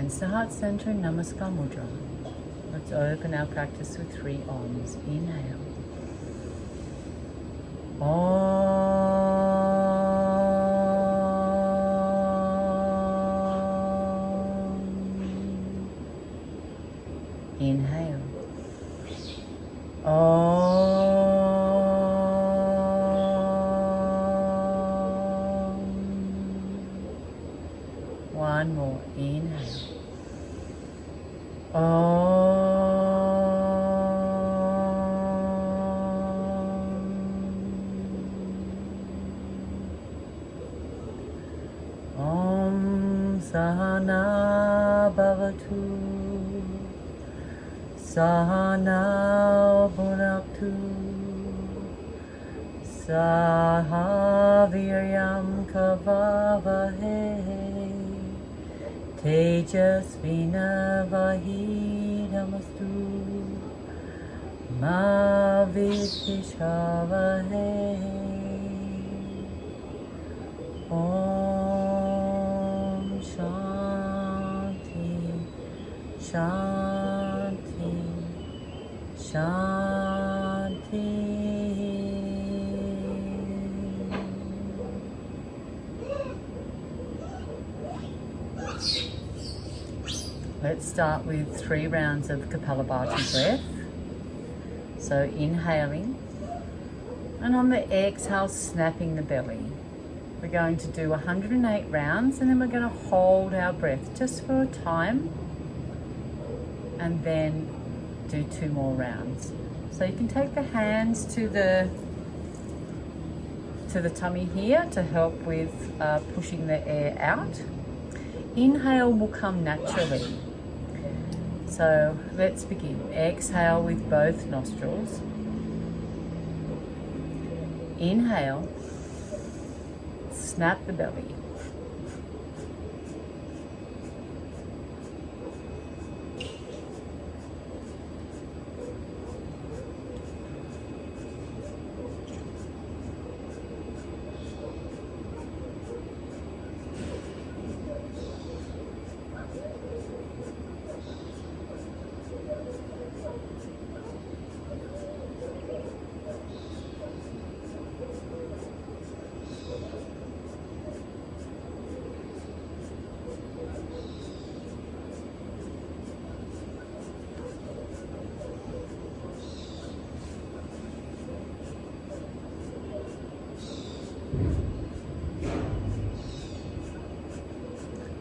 And Heart Center, Namaskar Mudra. Let's open our practice with 3 Oms. Inhale. Om. Inhale. One more. Inhale. Saha nāvavatu, Saha bhunaktu, Saha vīryam karavāvahai, Tejasvi nāvadhītamastu, vidviṣāvahai. Shānti, Shānti, Shānti. Let's start with 3 rounds of Kapalabhati breath. So inhaling, and on the exhale, snapping the belly. We're going to do 108 rounds, and then we're going to hold our breath just for a time and then do 2 more rounds. So you can take the hands to the tummy here to help with pushing the air out. Inhale will come naturally. So let's begin. Exhale with both nostrils. Inhale. Snap the belly.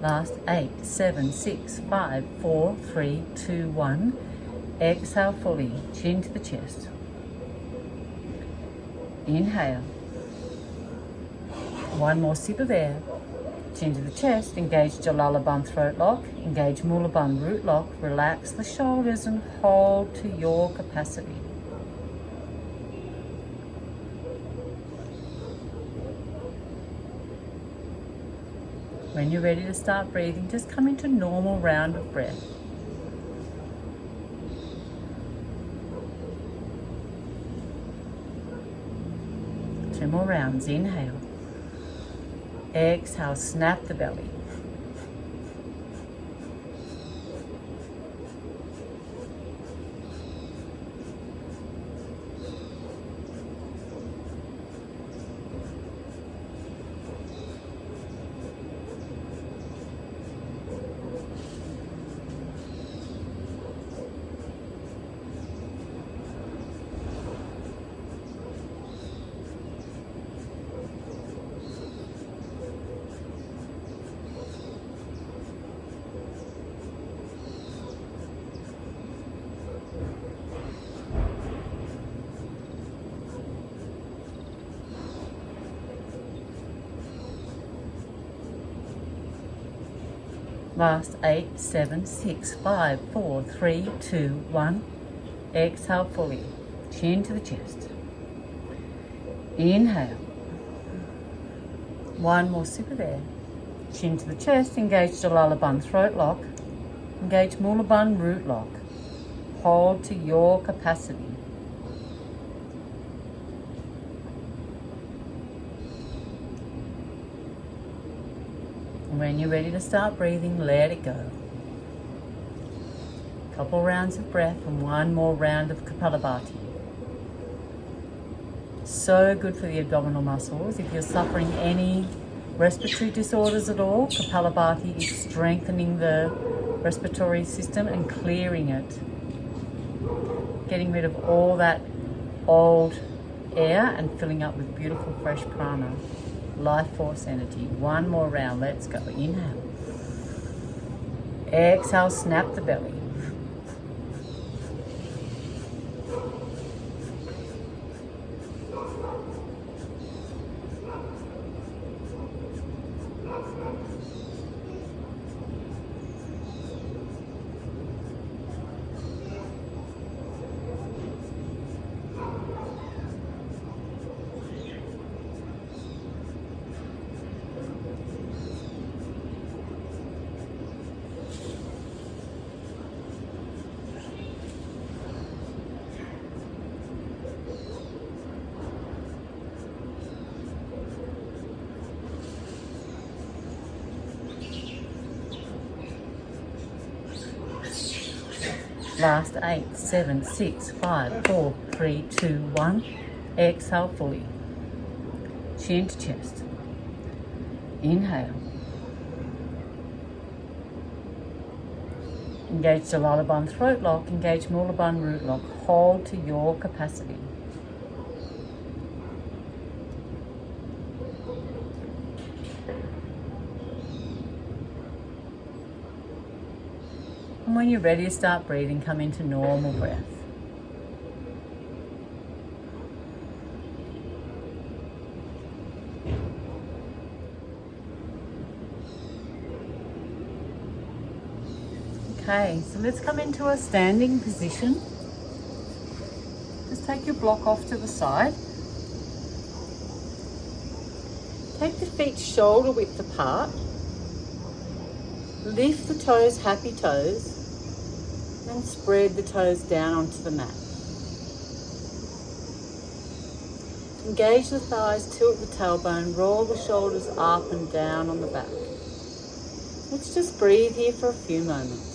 Last 8, 7, 6, 5, 4, 3, 2, 1. Exhale fully, chin to the chest. Inhale. 1 more sip of air. Chin to the chest, engage Jalalaband throat lock, engage Mulaband root lock, relax the shoulders and hold to your capacity. When you're ready to start breathing, just come into normal round of breath. Two more rounds. Inhale. Exhale, snap the belly. Last 8, 7, 6, 5, 4, 3, 2, 1. Exhale fully, chin to the chest. Inhale. 1 more sip of air. Chin to the chest, engage Jalalaband throat lock. Engage Mulaband root lock. Hold to your capacity. When you're ready to start breathing, let it go. Couple rounds of breath and one more round of Kapalabhati. So good for the abdominal muscles. If you're suffering any respiratory disorders at all, Kapalabhati is strengthening the respiratory system and clearing it. Getting rid of all that old air and filling up with beautiful fresh prana, life force energy. One more round, let's go. Inhale. Exhale, snap the belly. Last 8, 7, 6, 5, 4, 3, 2, 1. Exhale fully. Chin to chest. Inhale. Engage Jalalaband throat lock. Engage Mulaband root lock. Hold to your capacity. And when you're ready to start breathing, come into normal breath. Okay, so let's come into a standing position. Just take your block off to the side. Take the feet shoulder width apart. Lift the toes, happy toes. And spread the toes down onto the mat. Engage the thighs, tilt the tailbone, roll the shoulders up and down on the back. Let's just breathe here for a few moments.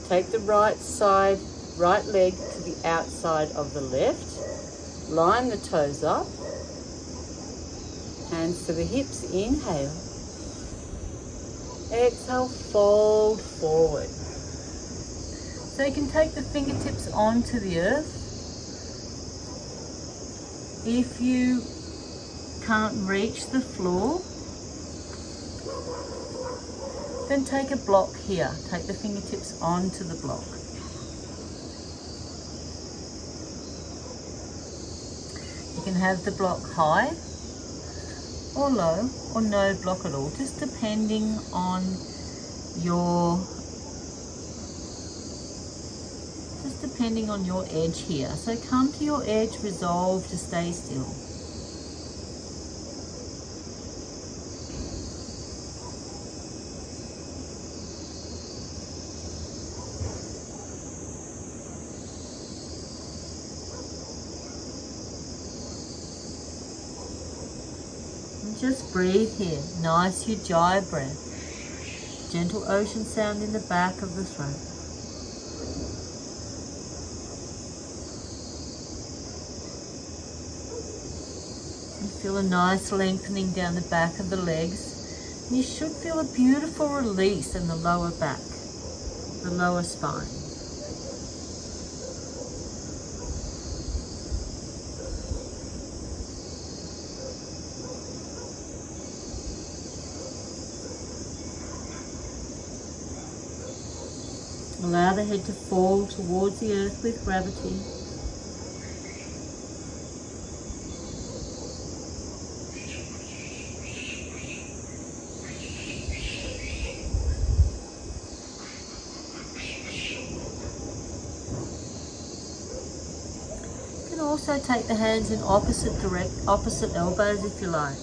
Take the right leg to the outside of the left. Line the toes up. Hands to the hips. Inhale. Exhale, fold forward. So you can take the fingertips onto the earth. If you can't reach the floor, then take a block here. Take the fingertips onto the block. You can have the block high or low or no block at all, just depending on your edge here. So come to your edge, resolve to stay still. Just breathe here. Nice Ujjayi breath. Gentle ocean sound in the back of the throat. You feel a nice lengthening down the back of the legs. You should feel a beautiful release in the lower back, the lower spine. Allow the head to fall towards the earth with gravity. You can also take the hands in opposite elbows if you like.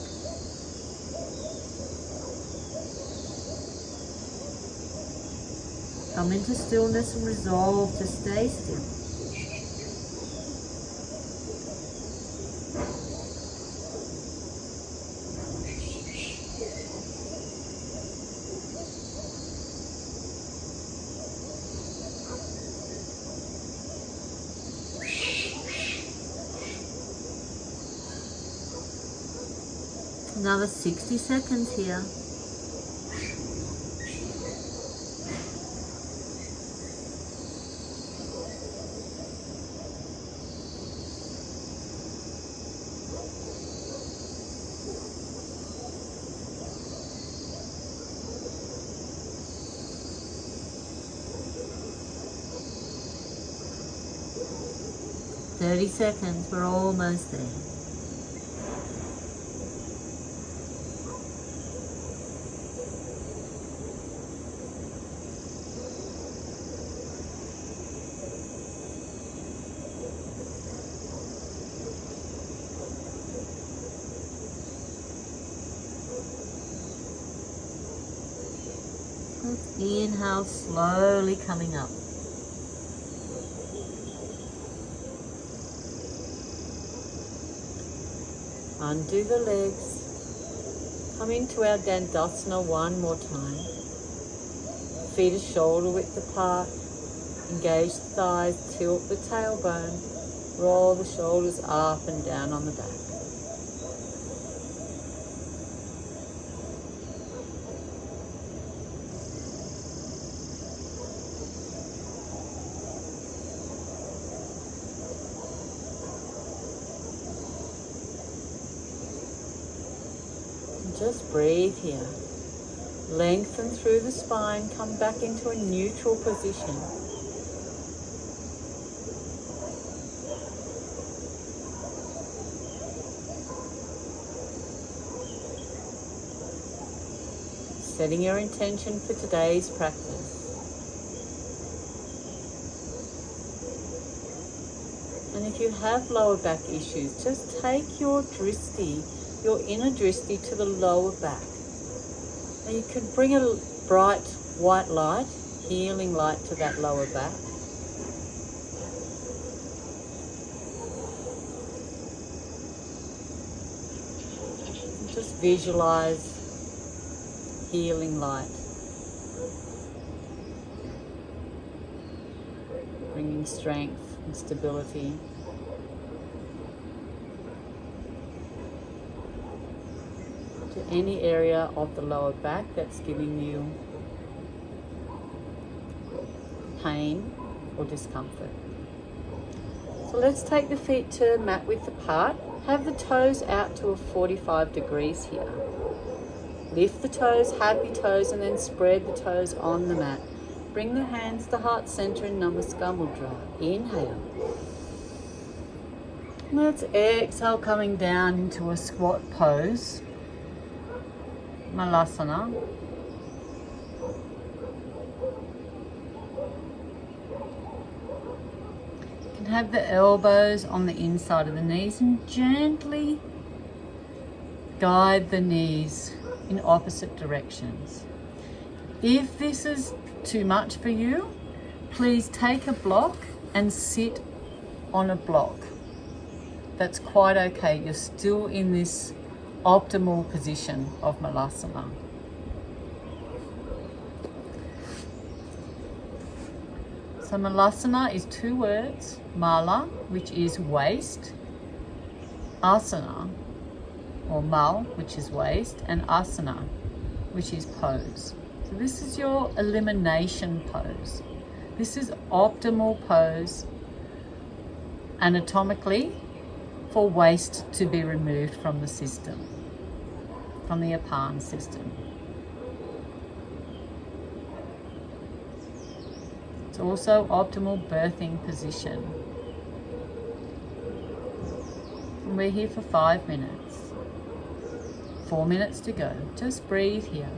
Come into stillness and resolve to stay still. Another 60 seconds here. Thirty seconds, we're almost there. Let's inhale, slowly coming up. Undo the legs. Come into our Dandasana one more time. Feet are shoulder width apart. Engage the thighs, tilt the tailbone. Roll the shoulders up and down on the back. Just breathe here. Lengthen through the spine, come back into a neutral position. Setting your intention for today's practice. And if you have lower back issues, just take your drishti, your inner drishti, to the lower back. And you can bring a bright white light, healing light, to that lower back. And just visualize healing light, bringing strength and stability. To any area of the lower back that's giving you pain or discomfort. So let's take the feet to mat width apart. Have the toes out to a 45 degrees here. Lift the toes, happy toes, and then spread the toes on the mat. Bring the hands to heart center in Namaskar Mudra. Inhale. Let's exhale, coming down into a squat pose. Malasana. You can have the elbows on the inside of the knees and gently guide the knees in opposite directions. If this is too much for you, please take a block and sit on a block. That's quite okay. You're still in this optimal position of Malasana. So Malasana is two words: Mala, which is waist, Asana, or Mal, which is waist, and Asana, which is pose. So this is your elimination pose. This is optimal pose anatomically for waste to be removed from the system, from the Apana system. It's also optimal birthing position. And we're here for 5 minutes. 4 minutes to go. Just breathe here.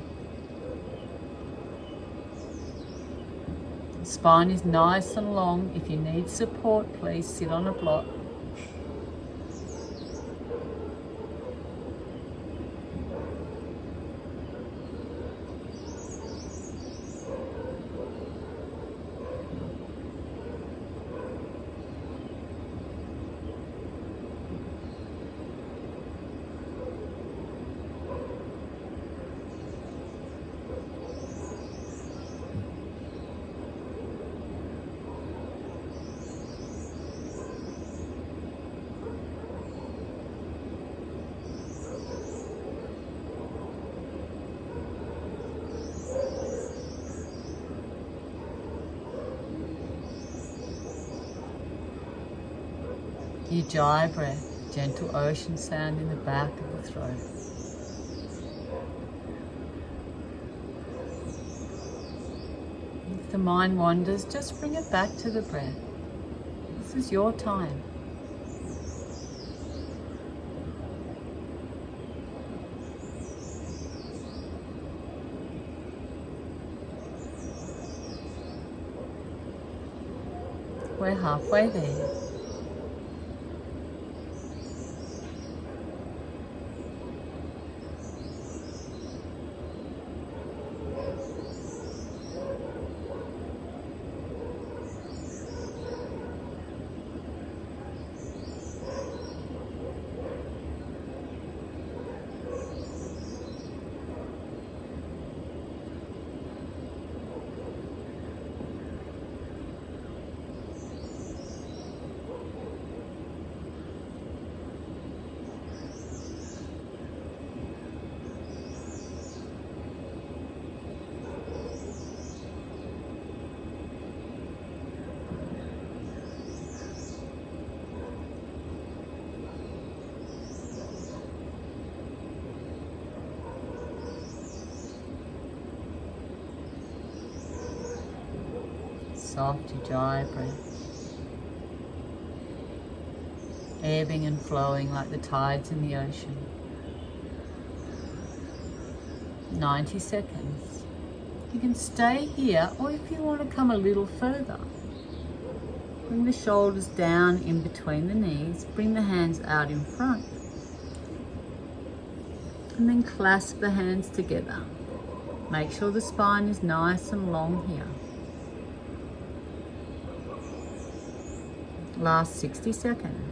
The spine is nice and long. If you need support, please sit on a block. Ujjayi breath, gentle ocean sound in the back of the throat. If the mind wanders, just bring it back to the breath. This is your time. We're halfway there. Soft Ujjayi breath, ebbing and flowing like the tides in the ocean. 90 seconds. You can stay here, or if you want to come a little further, bring the shoulders down in between the knees, bring the hands out in front, and then clasp the hands together. Make sure the spine is nice and long here. Last 60 seconds.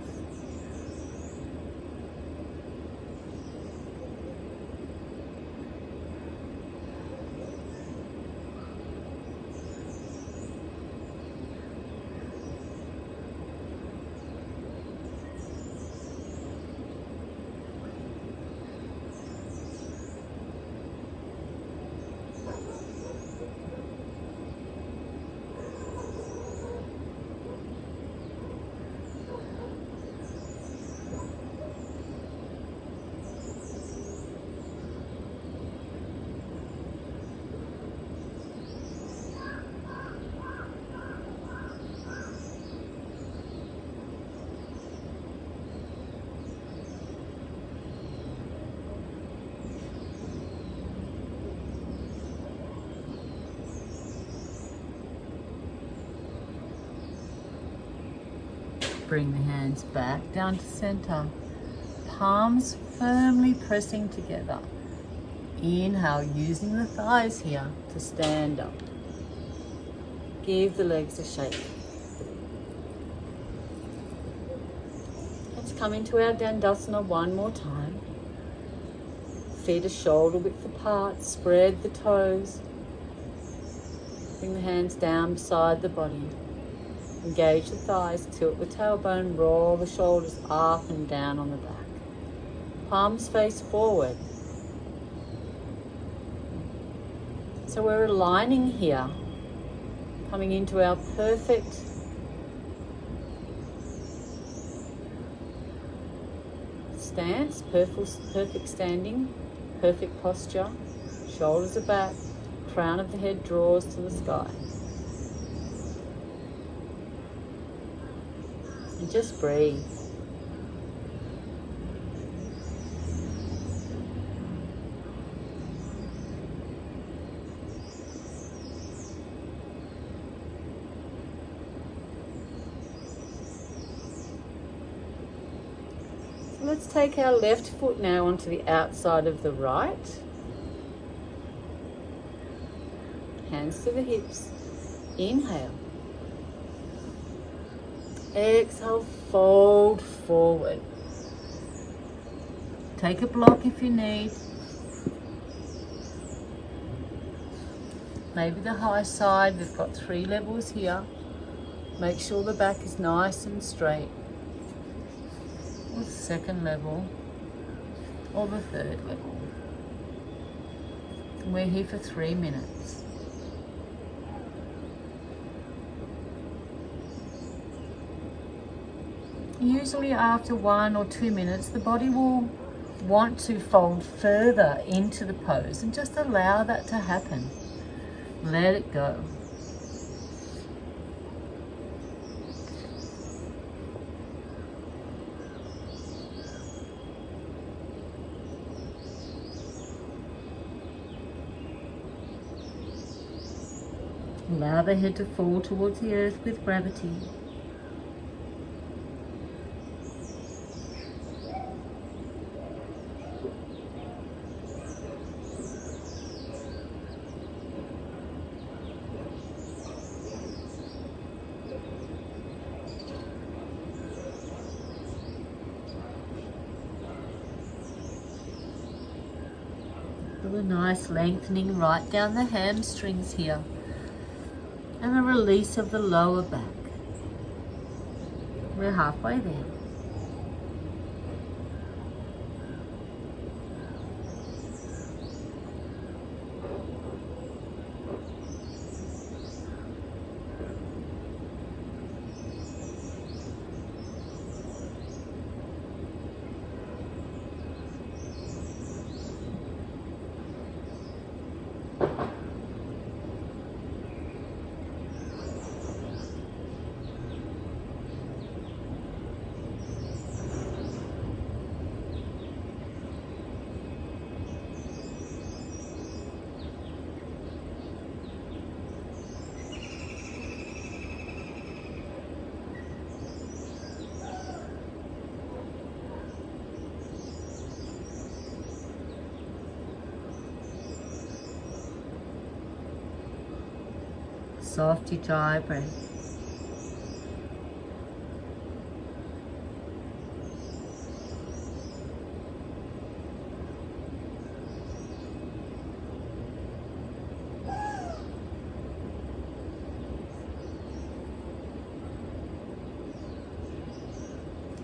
Bring the hands back down to center. Palms firmly pressing together. Inhale, using the thighs here to stand up. Give the legs a shake. Let's come into our Dandasana one more time. Feet are shoulder width apart. Spread the toes. Bring the hands down beside the body. Engage the thighs, tilt the tailbone, roll the shoulders up and down on the back. Palms face forward. So we're aligning here, coming into our perfect stance, perfect standing, perfect posture. Shoulders are back, crown of the head draws to the sky. And just breathe. So let's take our left foot now onto the outside of the right. Hands to the hips. Inhale. Exhale, fold forward. Take a block if you need. Maybe the high side, we've got 3 levels here. Make sure the back is nice and straight. Or the second level, or the third level. And we're here for 3 minutes. usually after 1 or 2 minutes, the body will want to fold further into the pose, and just allow that to happen. Let it go. Allow the head to fall towards the earth with gravity. Feel a nice lengthening right down the hamstrings here, and a release of the lower back. We're halfway there. Soft ujjayi breath.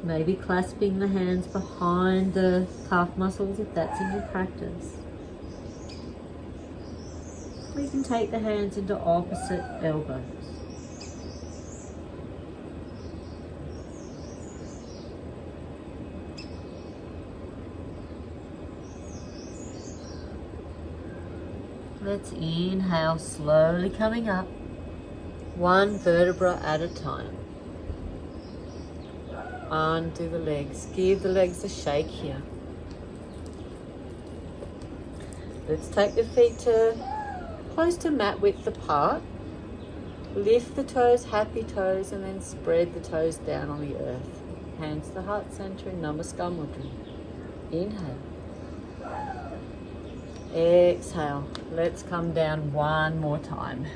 Maybe clasping the hands behind the calf muscles if that's in your practice. We can take the hands into opposite elbows. Let's inhale, slowly coming up, one vertebra at a time. Undo the legs, give the legs a shake here. Let's take the feet to close to mat width apart. Lift the toes, happy toes, and then spread the toes down on the earth. Hands to the heart center in Namaskar Mudra. Inhale. Exhale. Let's come down one more time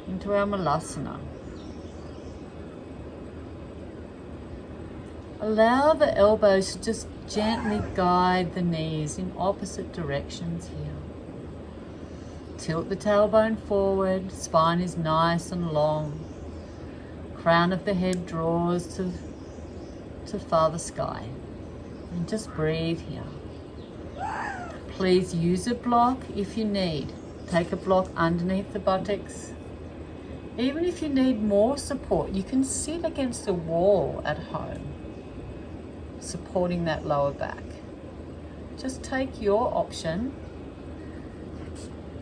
into our Malasana. Allow the elbows to just gently guide the knees in opposite directions here. Tilt the tailbone forward, spine is nice and long. Crown of the head draws to Father Sky. And just breathe here. Please use a block if you need. Take a block underneath the buttocks. Even if you need more support, you can sit against a wall at home, supporting that lower back. Just take your option.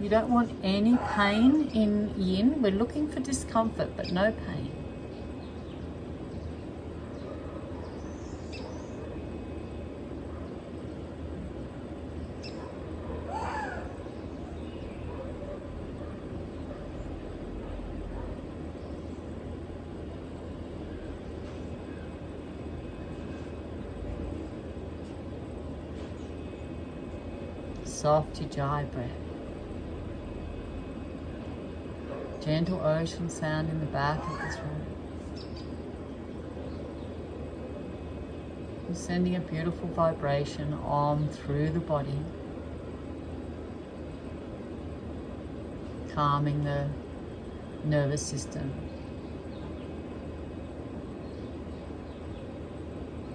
You don't want any pain in yin. We're looking for discomfort, but no pain. Soft ujjayi breath. Gentle ocean sound in the back of the throat. You're sending a beautiful vibration on through the body, calming the nervous system,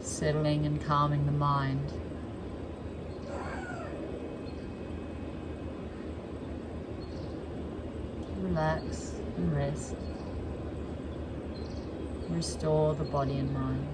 settling and calming the mind. Relax and rest. Restore the body and mind.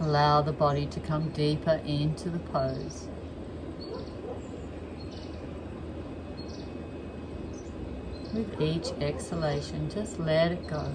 Allow the body to come deeper into the pose. With each exhalation, just let it go.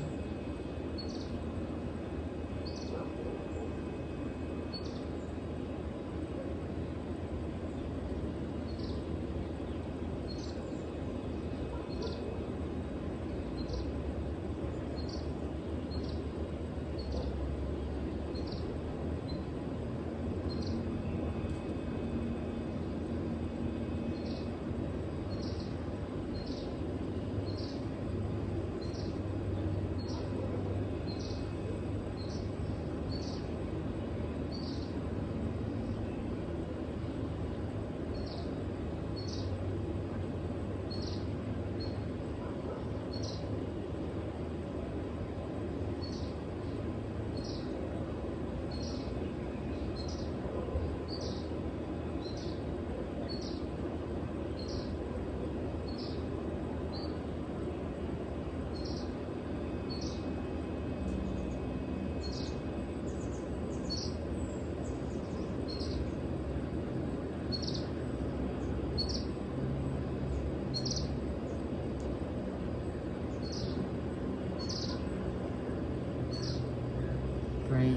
Breathe.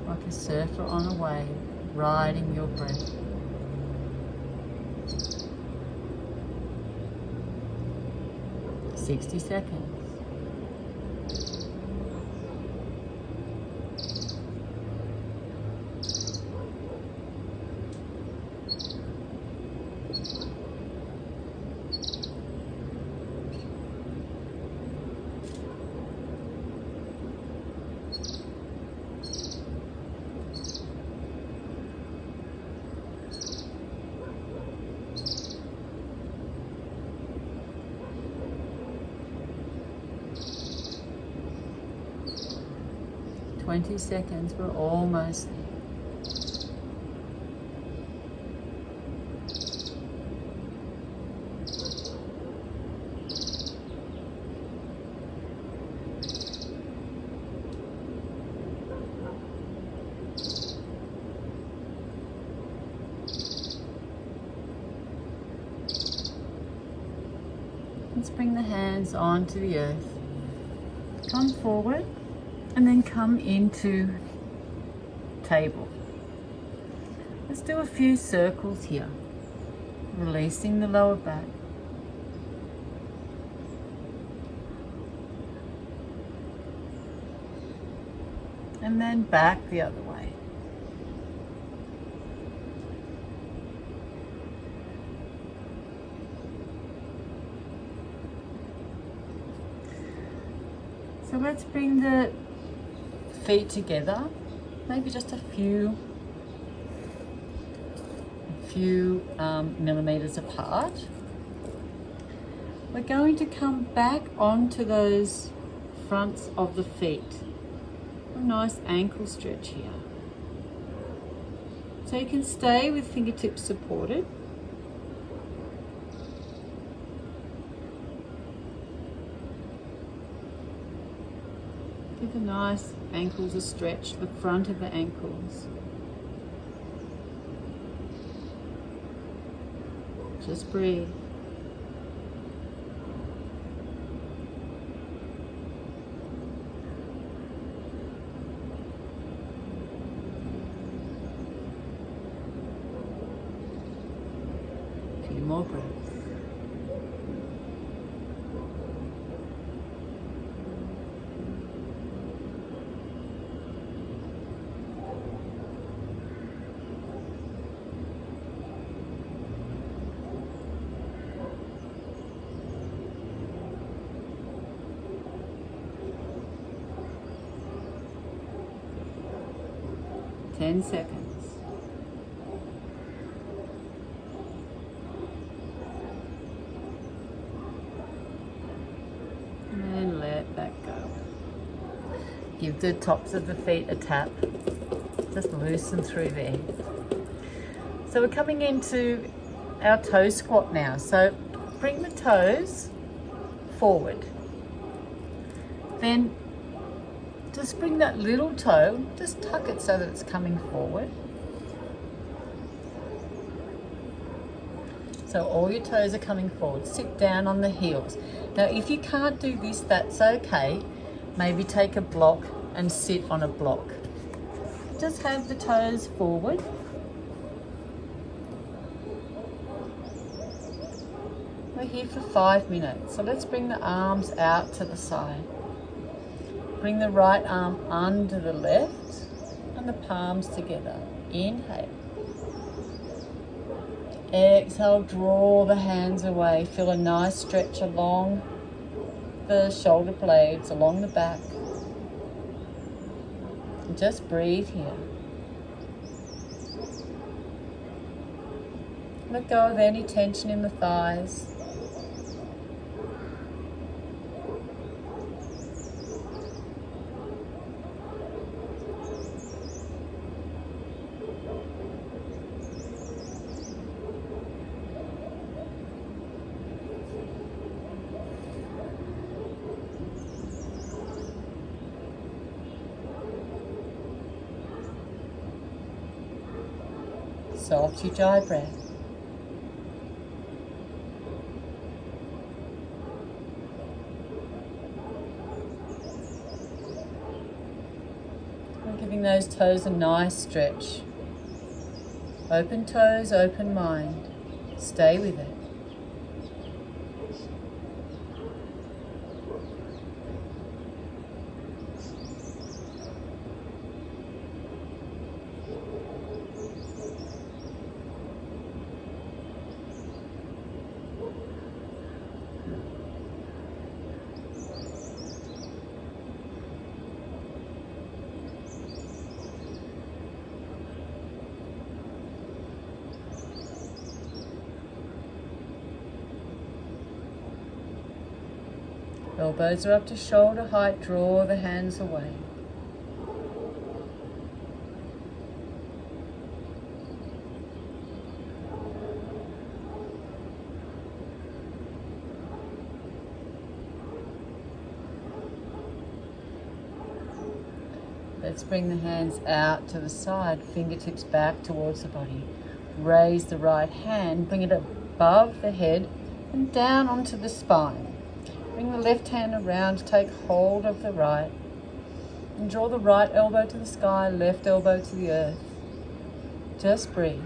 Like a surfer on a wave, riding your breath. For 60 seconds. Twenty seconds, we're almost there. Let's bring the hands onto the earth. Come forward. And then come into table. Let's do a few circles here. Releasing the lower back. And then back the other way. So let's bring the feet together, maybe just a few millimeters apart. We're going to come back onto those fronts of the feet. A nice ankle stretch here. So you can stay with fingertips supported. Give the nice ankles a stretch, the front of the ankles. Just breathe. A few more breaths. Ten seconds. And let that go. Give the tops of the feet a tap. Just loosen through there. So we're coming into our toe squat now. So bring the toes forward. Then just bring that little toe, just tuck it so that it's coming forward. So all your toes are coming forward. Sit down on the heels. Now if you can't do this, that's okay. Maybe take a block and sit on a block. Just have the toes forward. We're here for 5 minutes. So let's bring the arms out to the side. Bring the right arm under the left and the palms together. Inhale. Exhale, draw the hands away. Feel a nice stretch along the shoulder blades, along the back. And just breathe here. Let go of any tension in the thighs. Soft Ujjayi breath. And giving those toes a nice stretch. Open toes, open mind. Stay with it. Elbows are up to shoulder height, draw the hands away. Let's bring the hands out to the side, fingertips back towards the body. Raise the right hand, bring it above the head and down onto the spine. Bring the left hand around, take hold of the right, and draw the right elbow to the sky, left elbow to the earth. Just breathe.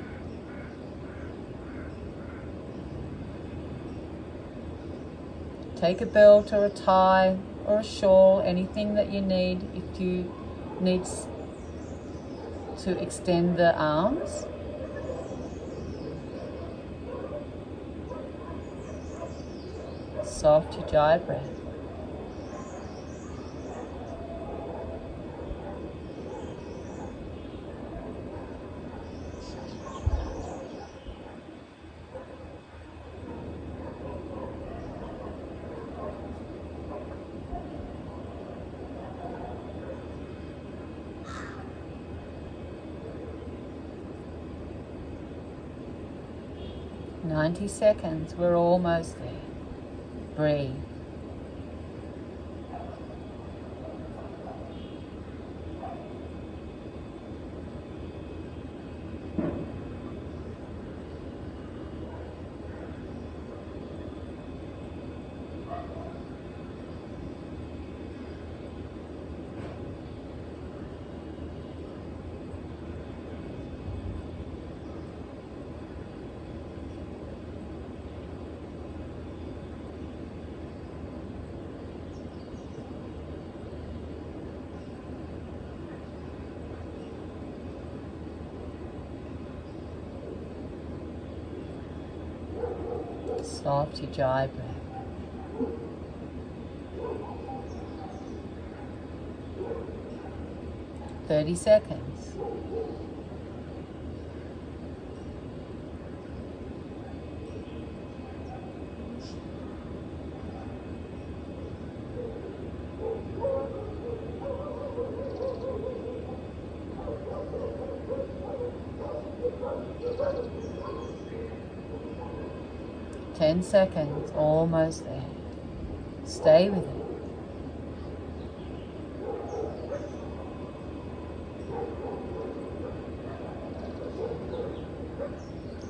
Take a belt or a tie or a shawl, anything that you need if you need to extend the arms. Soft Ujjayi breath. "90 seconds, we're almost there. Breathe. Soft Ujjayi breath. "30 seconds. 10 seconds, almost there. Stay with it.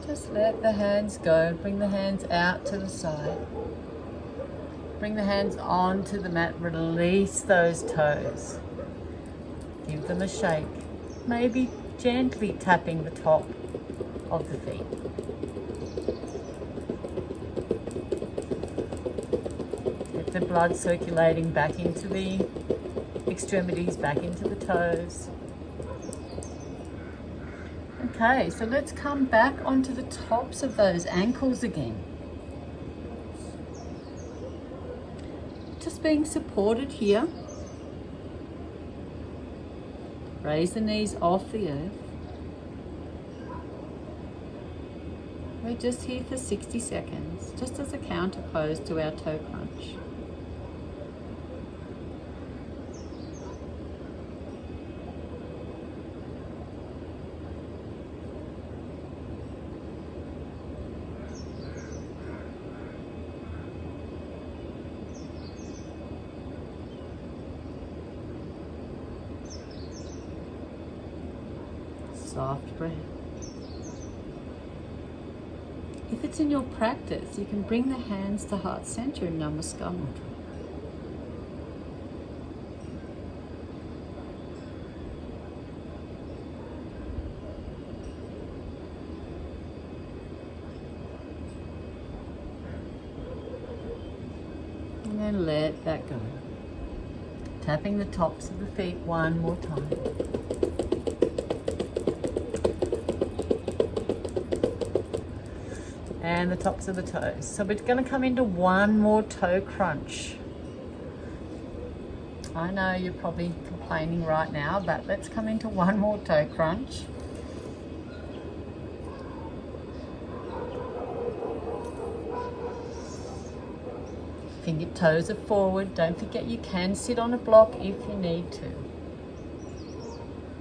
Just let the hands go. Bring the hands out to the side. Bring the hands onto the mat. Release those toes. Give them a shake. Maybe gently tapping the top of the feet. Get the blood circulating back into the extremities, back into the toes. Okay, so let's come back onto the tops of those ankles again. Just being supported here. Raise the knees off the earth. We're just here for 60 seconds, just as a counter pose to our toe crunch. Soft breath. If it's in your practice, you can bring the hands to heart center in Namaskar mudra. And then let that go. Tapping the tops of the feet one more time. And the tops of the toes. So we're going to come into one more toe crunch. I know you're probably complaining right now, but let's come into one more toe crunch. Finger toes are forward. Don't forget you can sit on a block if you need to.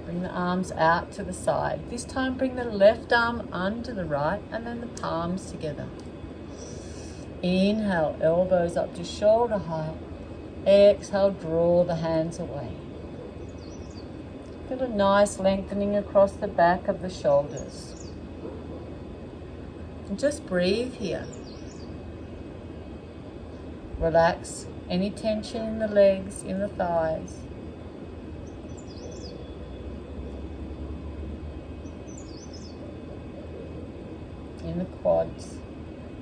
Bring the arms out to the side. This time bring the left arm under the right and then the palms together. Inhale, elbows up to shoulder height. Exhale, draw the hands away. Feel a nice lengthening across the back of the shoulders. And just breathe here. Relax any tension in the legs, in the thighs. In the quads,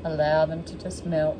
allow them to just melt.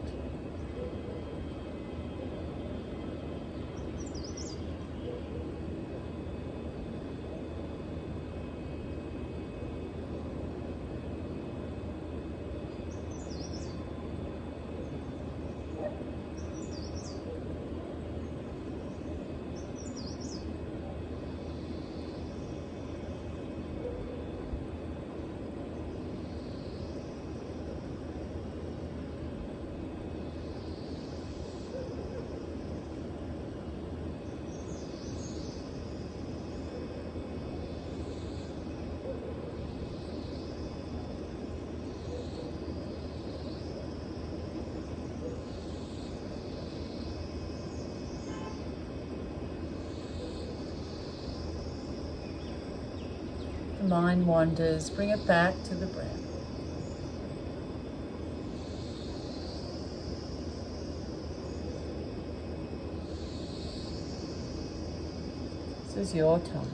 Mind wanders, bring it back to the breath. This is your time.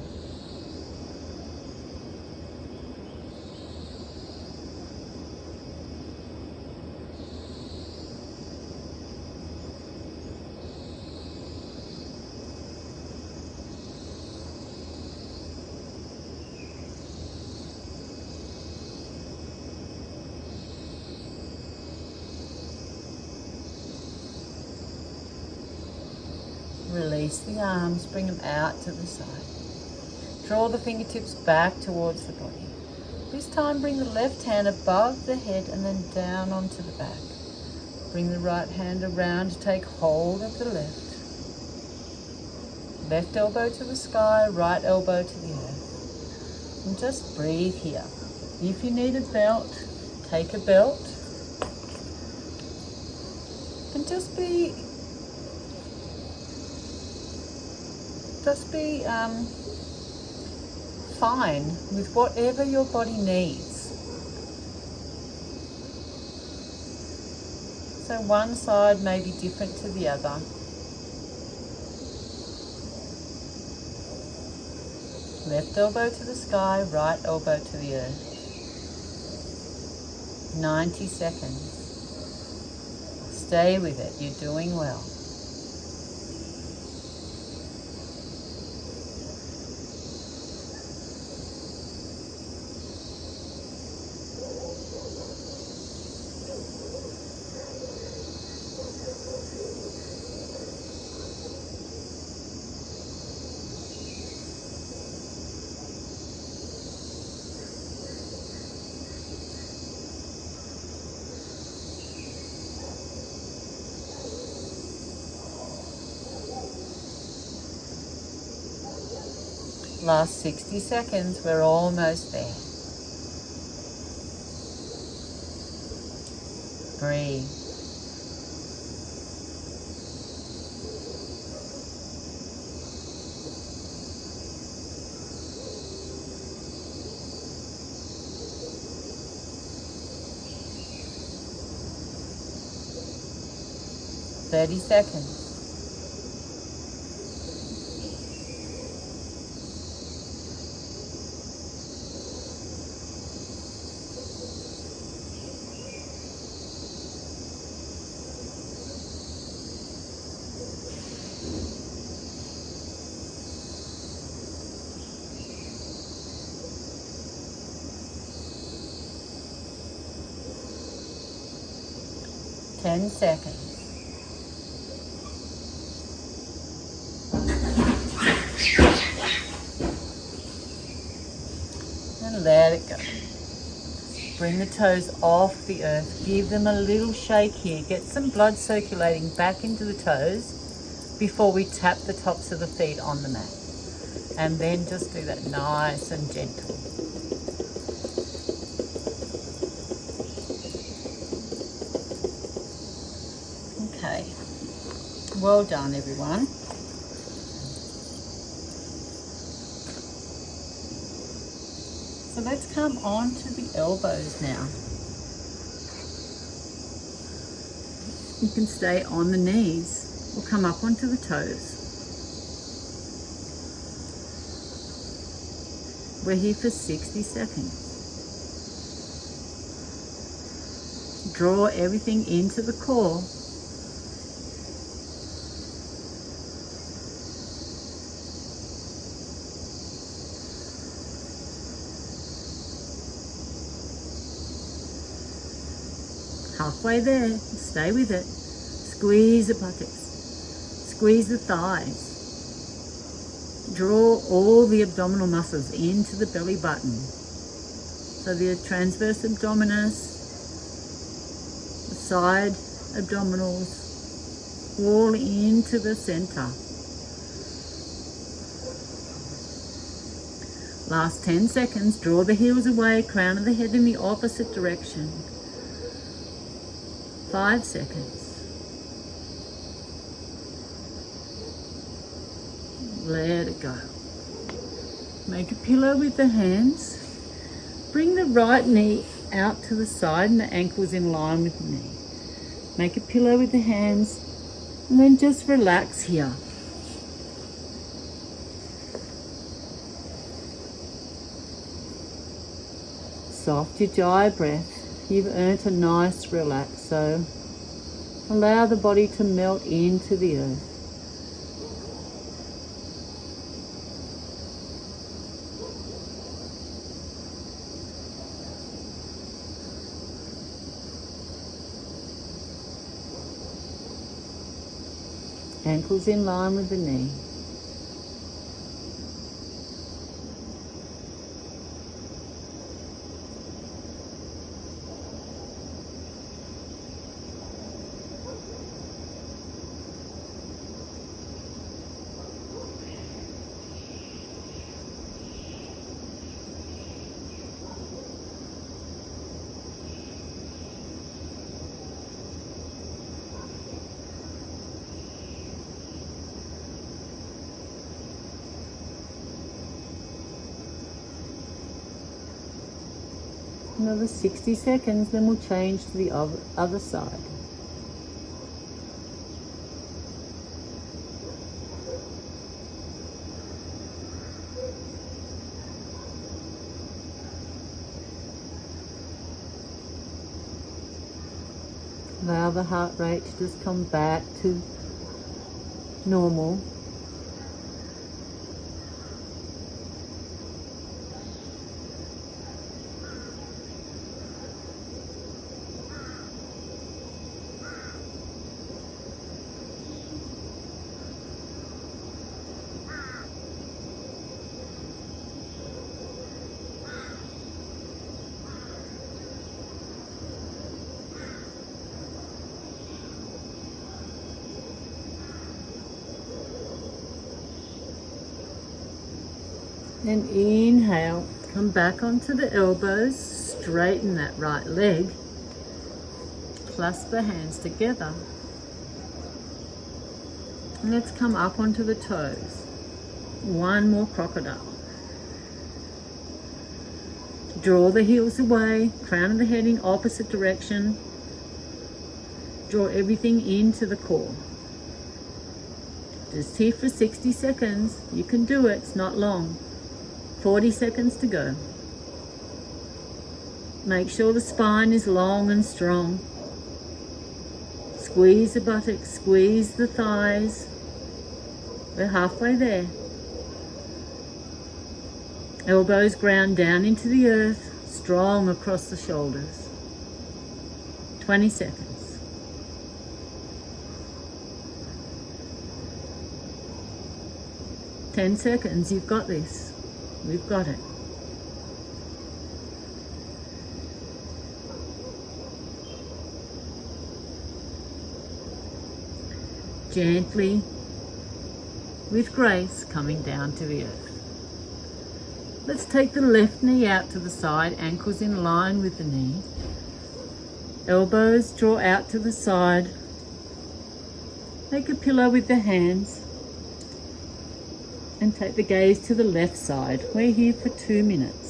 Release the arms, bring them out to the side. Draw the fingertips back towards the body. This time bring the left hand above the head and then down onto the back. Bring the right hand around to take hold of the left. Left elbow to the sky, right elbow to the earth. And just breathe here. If you need a belt, take a belt. And just be fine with whatever your body needs. So one side may be different to the other. Left elbow to the sky, right elbow to the earth. 90 seconds. Stay with it, you're doing well. Last 60 seconds, we're almost there. Breathe. Thirty seconds. Ten seconds. And let it go. Bring the toes off the earth. Give them a little shake here. Get some blood circulating back into the toes before we tap the tops of the feet on the mat. And then just do that nice and gentle. Okay. Well done, everyone. So let's come on to the elbows now. You can stay on the knees or come up onto the toes. We're here for 60 seconds. Draw everything into the core. Halfway there, stay with it. Squeeze the buttocks, squeeze the thighs. Draw all the abdominal muscles into the belly button. So the transverse abdominis, the side abdominals, all into the center. Last 10 seconds, draw the heels away, crown of the head in the opposite direction. 5 seconds. Let it go. Make a pillow with the hands. Bring the right knee out to the side and the ankles in line with the knee. Make a pillow with the hands and then just relax here. Soft ujjayi breath. You've earned a nice relax, so allow the body to melt into the earth. Ankles in line with the knee. Another 60 seconds, then we'll change to the other side. Allow the heart rate to just come back to normal. Then inhale, come back onto the elbows, straighten that right leg, clasp the hands together. And let's come up onto the toes. One more crocodile. Draw the heels away, crown of the head in opposite direction. Draw everything into the core. Just here for 60 seconds. You can do it, it's not long. 40 seconds to go. Make sure the spine is long and strong. Squeeze the buttocks, squeeze the thighs. We're halfway there. Elbows ground down into the earth, strong across the shoulders. 20 seconds. Ten seconds, you've got this. We've got it. Gently, with grace, coming down to the earth. Let's take the left knee out to the side, ankles in line with the knee. Elbows draw out to the side. Make a pillow with the hands. And take the gaze to the left side. We're here for 2 minutes.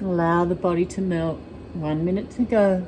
Allow the body to melt. 1 minute to go.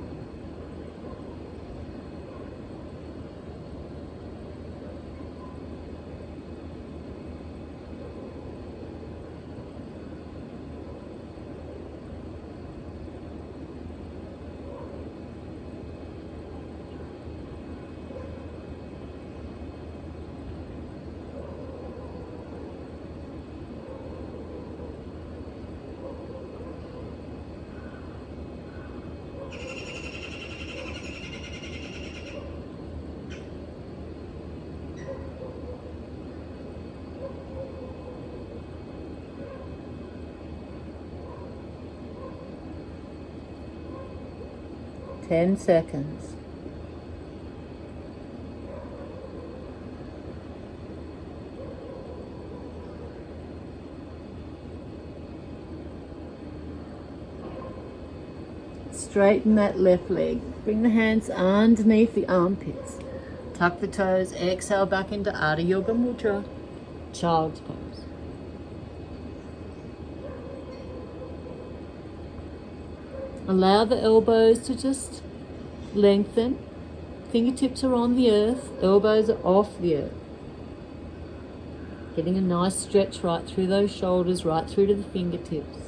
Ten seconds. Straighten that left leg. Bring the hands underneath the armpits. Tuck the toes. Exhale back into Ardha Yoga Mudra, child's pose. Allow the elbows to just lengthen. Fingertips are on the earth, elbows are off the earth. Getting a nice stretch right through those shoulders, right through to the fingertips.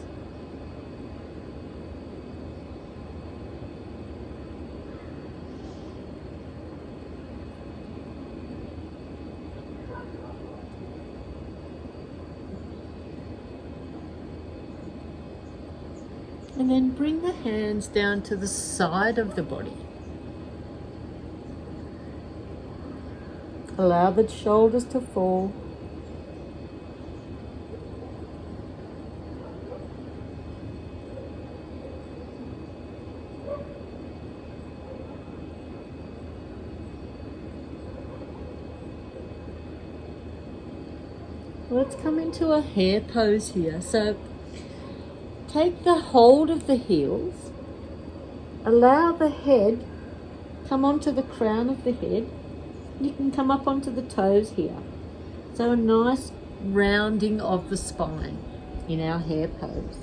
And then bring the hands down to the side of the body. Allow the shoulders to fall. Let's come into a hair pose here. So take the hold of the heels, allow the head come onto the crown of the head. You can come up onto the toes here. So a nice rounding of the spine in our hair pose.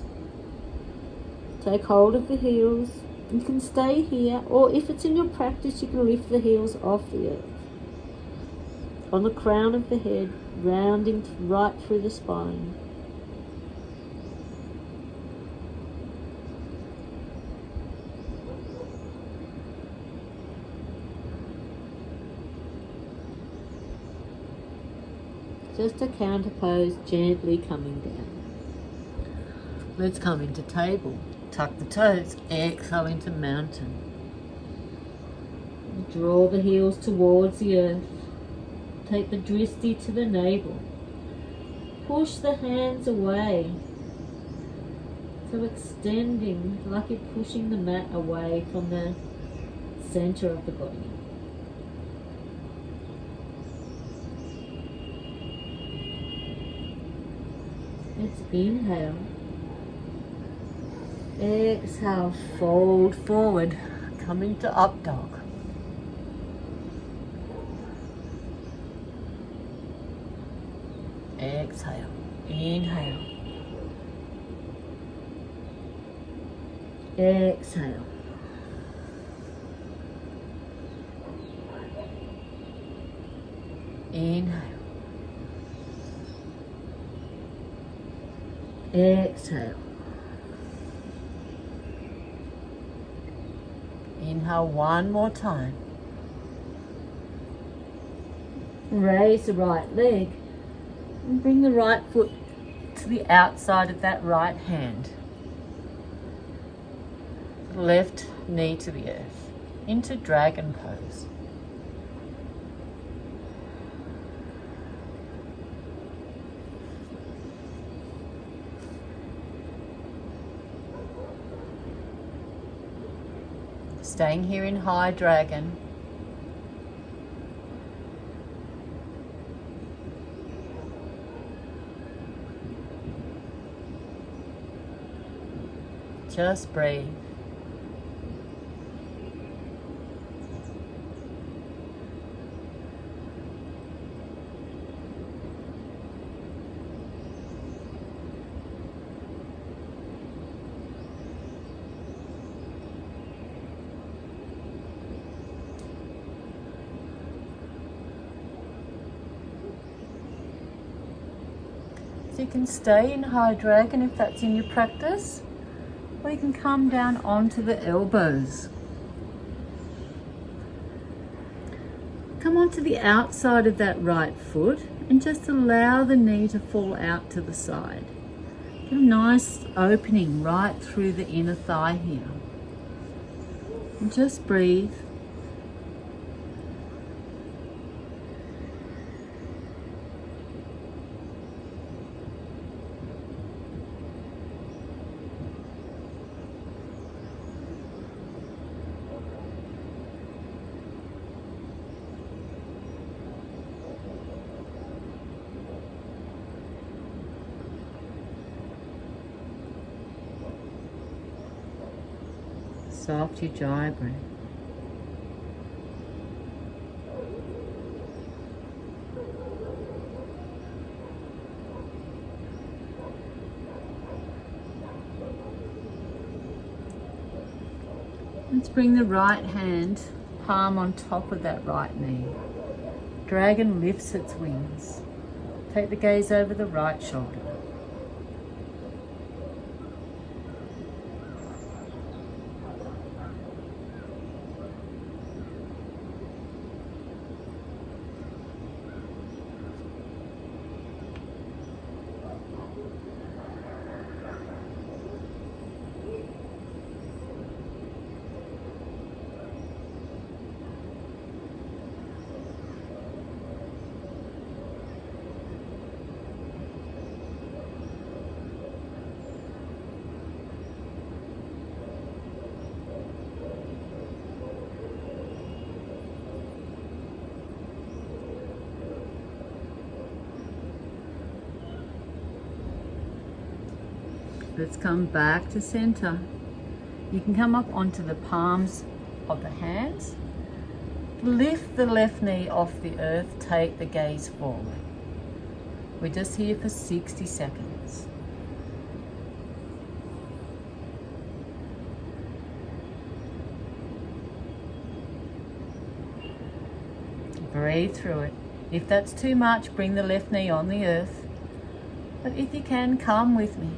Take hold of the heels. You can stay here, or if it's in your practice, you can lift the heels off the earth. On the crown of the head, rounding right through the spine. Just a counter pose, gently coming down. Let's come into table. Tuck the toes, exhale into mountain. Draw the heels towards the earth. Take the dristi to the navel. Push the hands away. So extending, like you're pushing the mat away from the center of the body. Let's inhale. Exhale, fold forward. Come into up dog. Exhale, inhale. Exhale. Inhale. Exhale. Inhale one more time. Raise the right leg and bring the right foot to the outside of that right hand. Left knee to the earth into dragon pose. Staying here in high dragon. Just breathe. So you can stay in high dragon if that's in your practice, or you can come down onto the elbows. Come onto the outside of that right foot and just allow the knee to fall out to the side. Get a nice opening right through the inner thigh here. And just breathe. Soft ujjayi breath. Let's bring the right hand, palm on top of that right knee. Dragon lifts its wings. Take the gaze over the right shoulder. Let's come back to center. You can come up onto the palms of the hands. Lift the left knee off the earth, take the gaze forward. We're just here for 60 seconds. Breathe through it. If that's too much, bring the left knee on the earth. But if you can, come with me.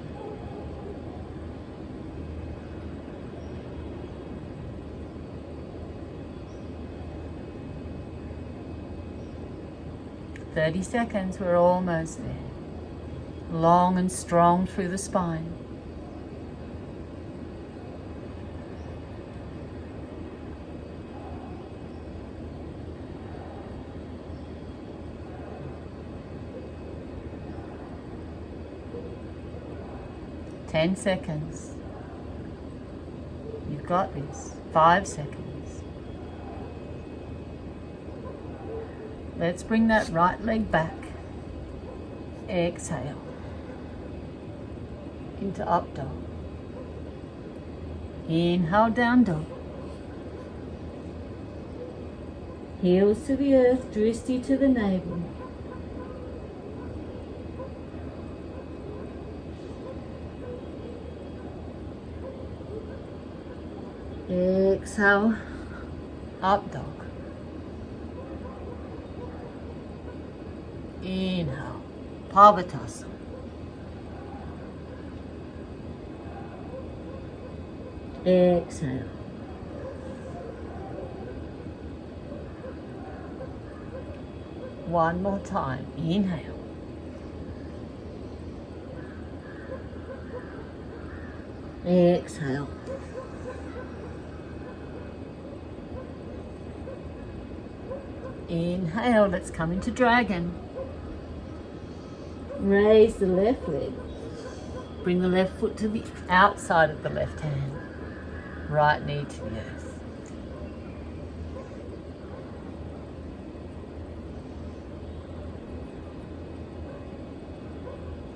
"30 seconds, we're almost there. Long and strong through the spine. "10 seconds. You've got this. 5 seconds. Let's bring that right leg back. Exhale. Into up dog. Inhale, down dog. Heels to the earth, drishti to the navel. Exhale, up dog. Inhale, Pavatasana. Exhale. One more time. Inhale. Exhale. Inhale, let's come into dragon. Raise the left leg. Bring the left foot to the outside of the left hand. Right knee to the earth.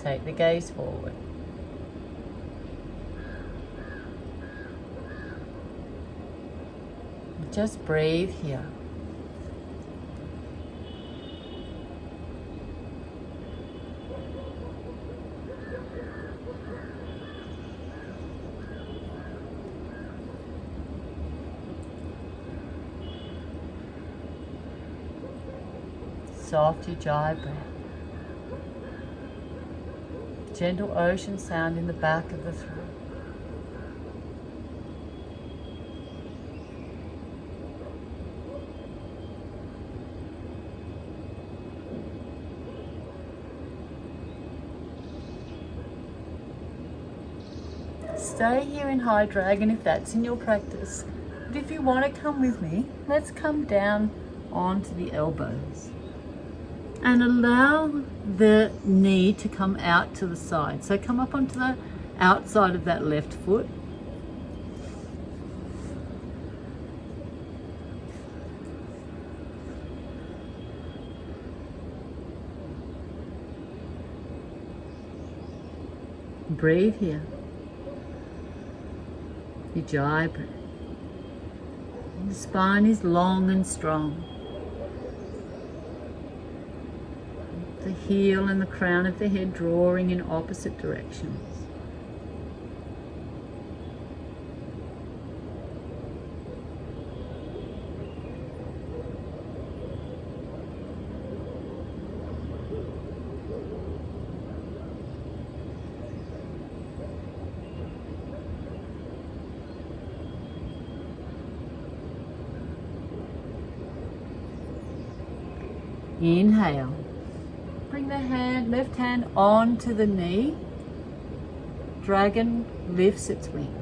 Take the gaze forward. Just breathe here. Soft ujjayi breath. Gentle ocean sound in the back of the throat. Stay here in high dragon if that's in your practice. But if you want to come with me, let's come down onto the elbows. And allow the knee to come out to the side. So come up onto the outside of that left foot. Breathe here. Ujjayi breath. The spine is long and strong. The heel and the crown of the head drawing in opposite directions. Inhale. Bring the left hand onto the knee. Dragon lifts its wings.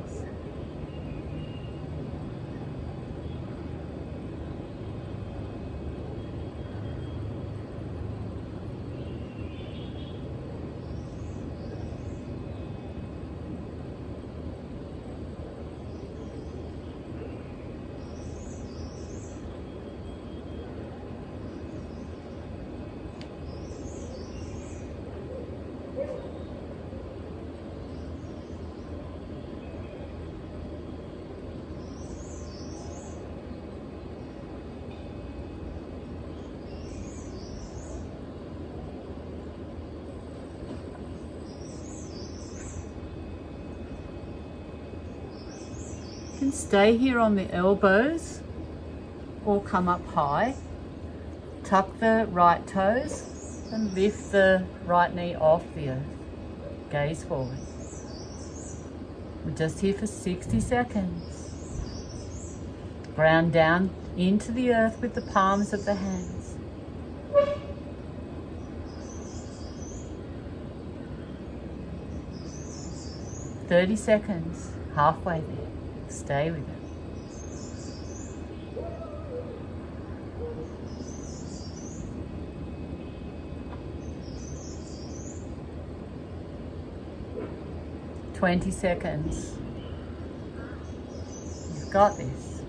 can stay here on the elbows or come up high. Tuck the right toes and lift the right knee off the earth. Gaze forward. We're just here for 60 seconds. Ground down into the earth with the palms of the hands. "30 seconds, halfway there. Stay with it. "20 seconds. You've got this.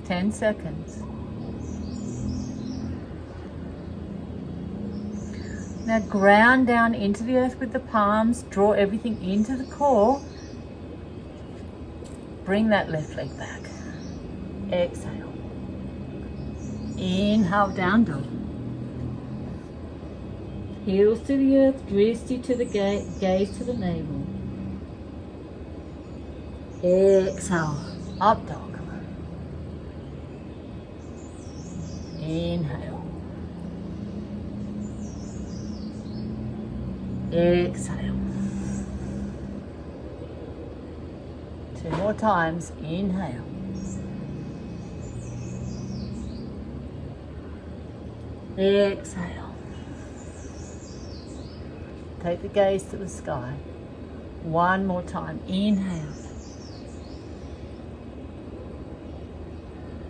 "10 seconds. Now ground down into the earth with the palms, draw everything into the core. Bring that left leg back. Exhale. Inhale, down dog. Heels to the earth, dristy to the gaze to the navel. Exhale, up dog. Inhale. Exhale. 2 more times. Inhale. Exhale. Take the gaze to the sky. 1 more time. Inhale.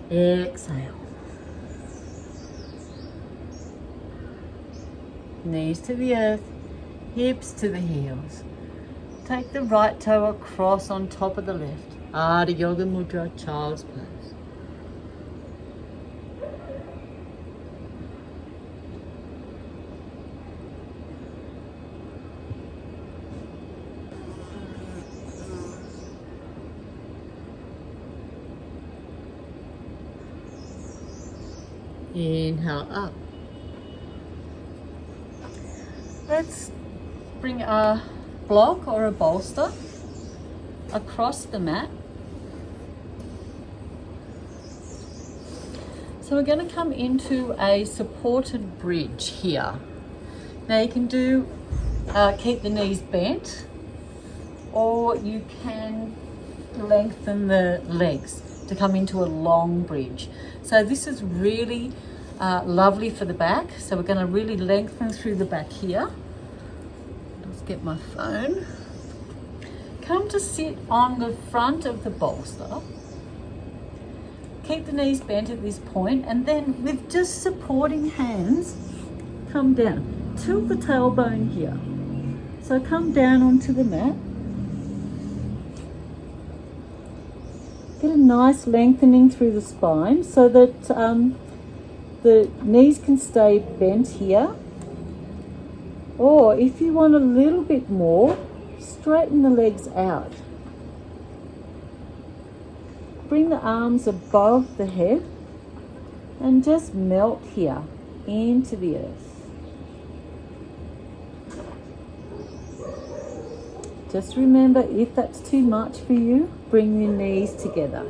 Exhale. Knees to the earth, hips to the heels. Take the right toe across on top of the left. Ardha Yoga Mudra, child's pose. Inhale up. Let's bring a block or a bolster across the mat. So we're going to come into a supported bridge here. Now you can do keep the knees bent, or you can lengthen the legs to come into a long bridge. So this is really lovely for the back. So we're going to really lengthen through the back here. Let's get my phone. Come to sit on the front of the bolster. Keep the knees bent at this point, and then with just supporting hands, come down. Tilt the tailbone here. So come down onto the mat. Get a nice lengthening through the spine so that the knees can stay bent here. Or if you want a little bit more, straighten the legs out. Bring the arms above the head and just melt here into the earth. Just remember, if that's too much for you, bring your knees together.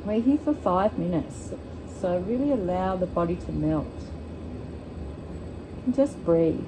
We're here for 5 minutes, so really allow the body to melt. And just breathe.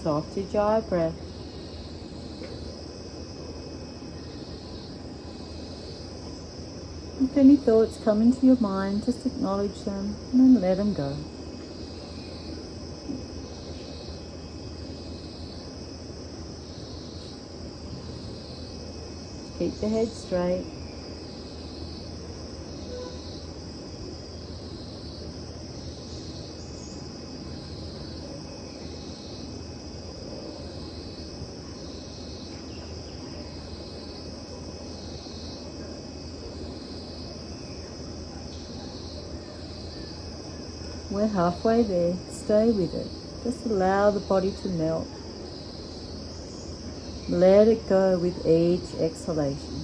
Soft ujjayi breath. If any thoughts come into your mind, just acknowledge them and then let them go. Keep the head straight. We're halfway there. Stay with it. Just allow the body to melt. Let it go with each exhalation.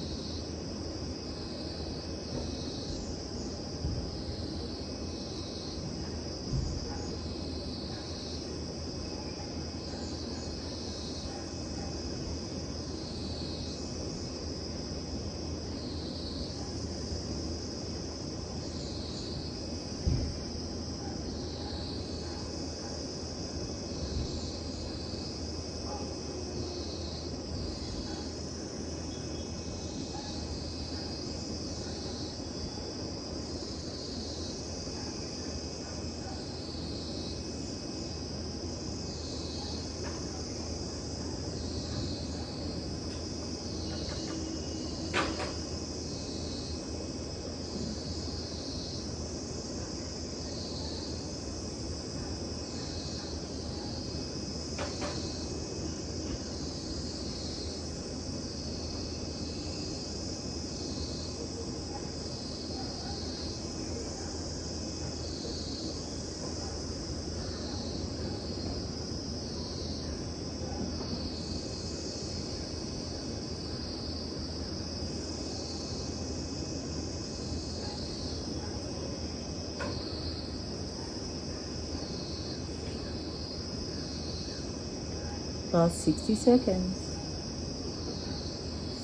Last 60 seconds.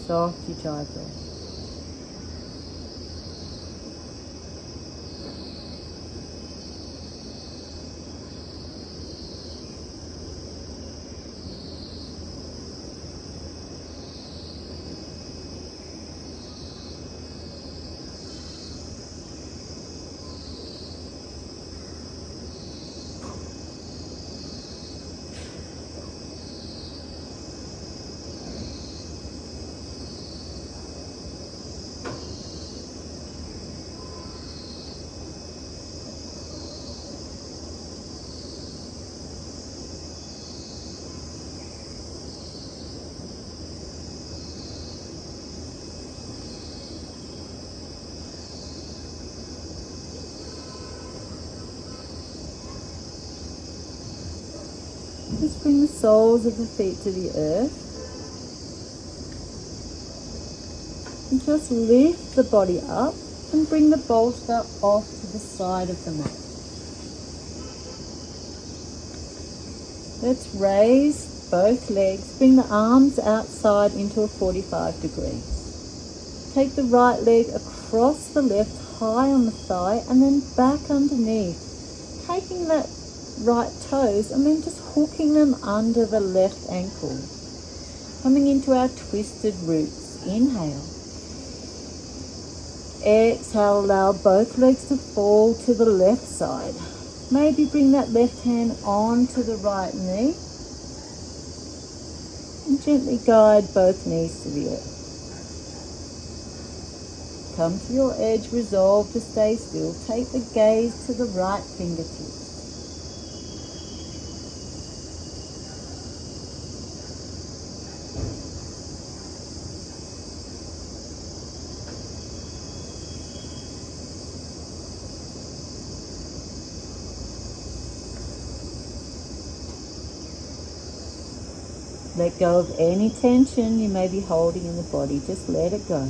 Soft ujjayi breath. Just bring the soles of the feet to the earth. And just lift the body up and bring the bolster off to the side of the mat. Let's raise both legs. Bring the arms outside into a 45 degrees. Take the right leg across the left, high on the thigh, and then back underneath. Taking that right toes and then just hooking them under the left ankle. Coming into our twisted roots. Inhale. Exhale, allow both legs to fall to the left side. Maybe bring that left hand onto the right knee. And gently guide both knees to the earth. Come to your edge, resolve to stay still. Take the gaze to the right fingertips. Let go of any tension you may be holding in the body. Just let it go.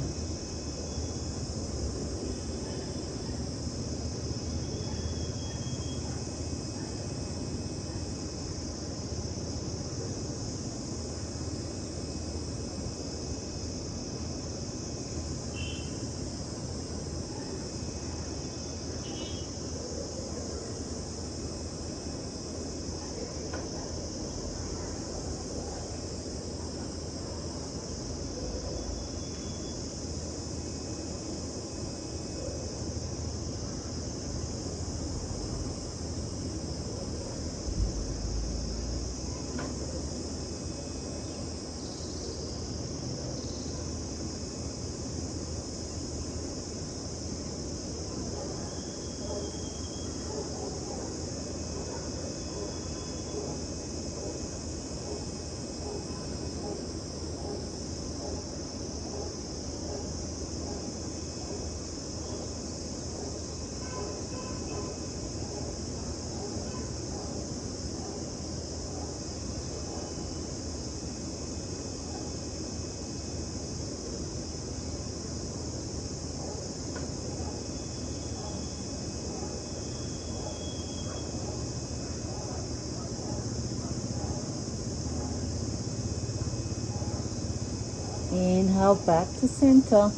Inhale back to center.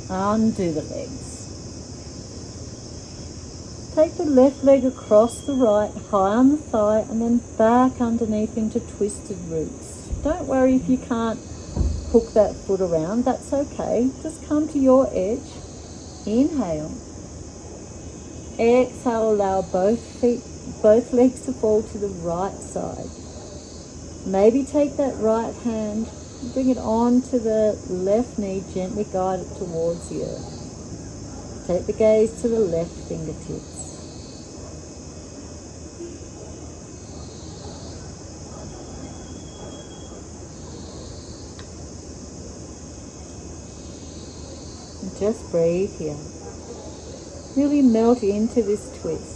Undo the legs. Take the left leg across the right, high on the thigh, and then back underneath into twisted roots. Don't worry if you can't hook that foot around, that's okay. Just come to your edge. Inhale. Exhale, allow both legs to fall to the right side. Maybe take that right hand, bring it onto the left knee, gently guide it towards the earth. Take the gaze to the left fingertips. And just breathe here. Really melt into this twist.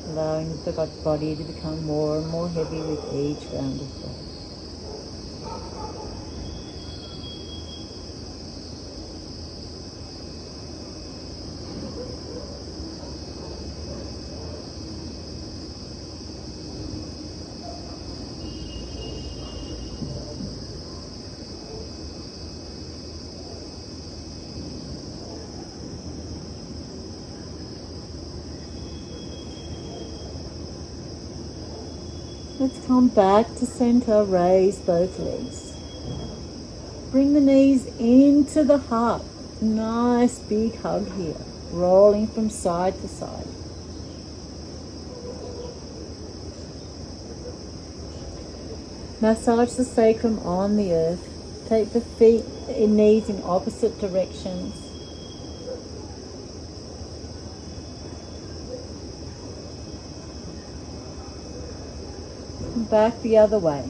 Allowing the body to become more and more heavy with each round of breath. Let's come back to center, raise both legs. Bring the knees into the heart. Nice big hug here, rolling from side to side. Massage the sacrum on the earth. Take the feet and knees in opposite directions. Back the other way.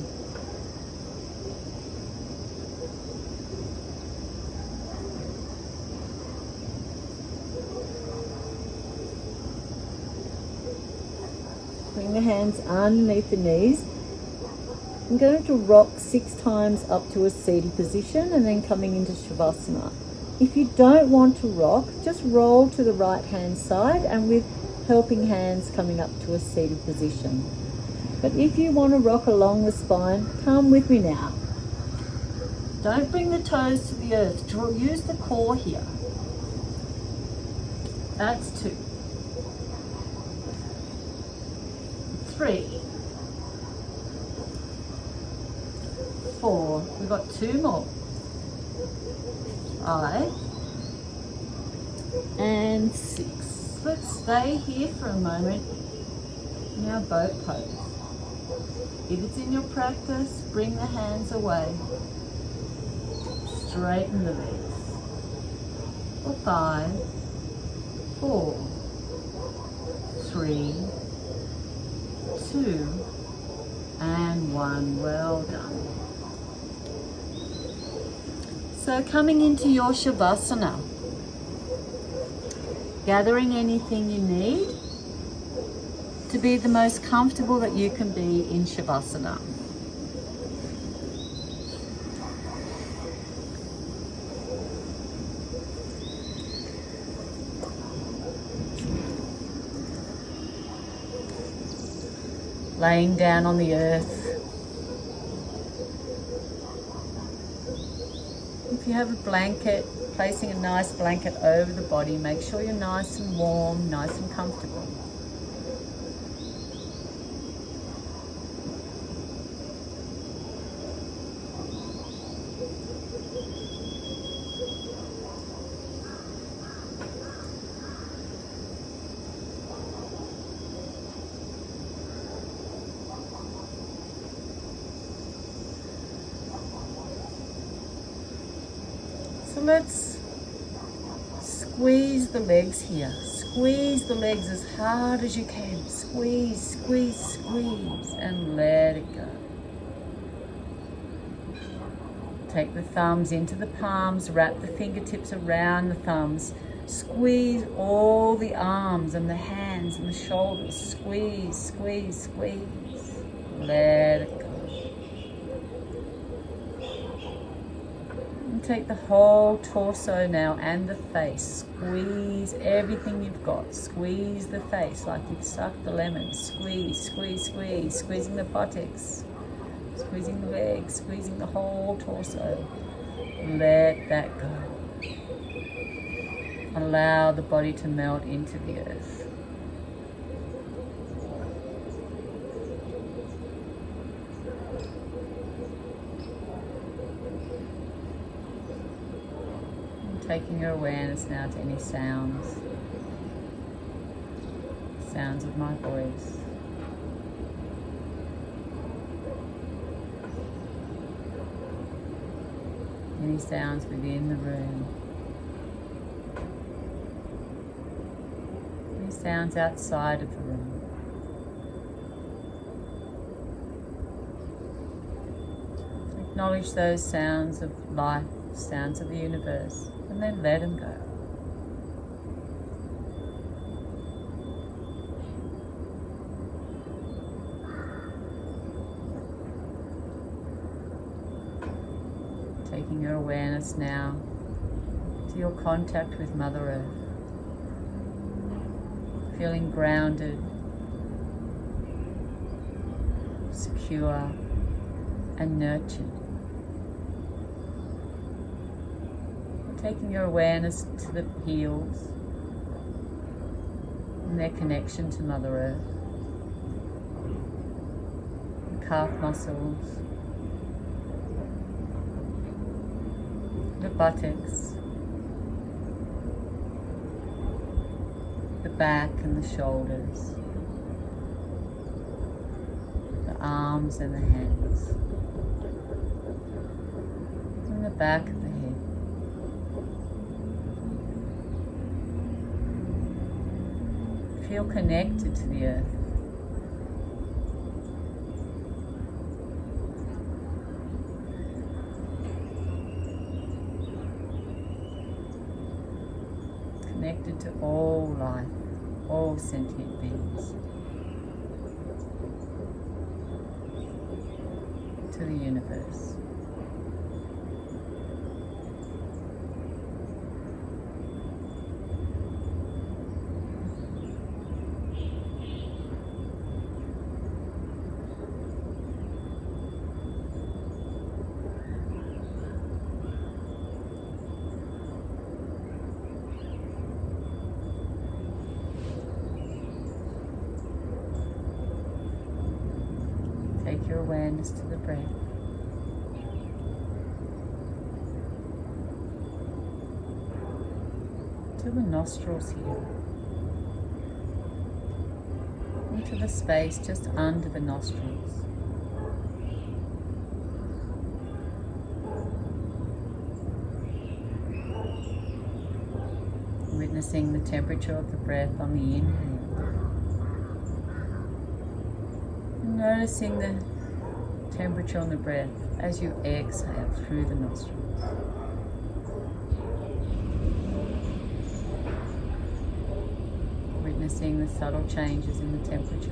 Bring the hands underneath the knees. I'm going to rock 6 times up to a seated position and then coming into Shavasana. If you don't want to rock, just roll to the right hand side and with helping hands coming up to a seated position. But if you want to rock along the spine, come with me now. Don't bring the toes to the earth. Use the core here. That's 2. 3. 4. We've got 2 more. 5. And 6. Let's stay here for a moment in our boat pose. If it's in your practice, bring the hands away. Straighten the legs. For 5, 4, 3, 2, and 1. Well done. So coming into your Shavasana, gathering anything you need to be the most comfortable that you can be in Shavasana. laying down on the earth. If you have a blanket, placing a nice blanket over the body, make sure you're nice and warm, nice and comfortable. So let's squeeze the legs here. Squeeze the legs as hard as you can. Squeeze, squeeze, squeeze, and let it go. Take the thumbs into the palms, wrap the fingertips around the thumbs. Squeeze all the arms and the hands and the shoulders. Squeeze, squeeze, squeeze. Let it go. Take the whole torso now and the face. Squeeze everything you've got. Squeeze the face like you've sucked the lemon. Squeeze, squeeze, squeeze. Squeezing the buttocks. Squeezing the legs. Squeezing the whole torso. Let that go. Allow the body to melt into the earth. Taking your awareness now to any sounds of my voice. Any sounds within the room. Any sounds outside of the room. Acknowledge those sounds of life, sounds of the universe. And then let them go. Taking your awareness now to your contact with Mother Earth. Feeling grounded, secure, and nurtured. Taking your awareness to the heels and their connection to Mother Earth, the calf muscles, the buttocks, the back and the shoulders, the arms and the hands, and the back of the head. Feel connected to the earth. Connected to all life, all sentient beings. To the universe. Take your awareness to the breath. To the nostrils here. Into the space just under the nostrils. Witnessing the temperature of the breath on the inhale. Noticing the temperature on the breath as you exhale through the nostrils. Witnessing the subtle changes in the temperature.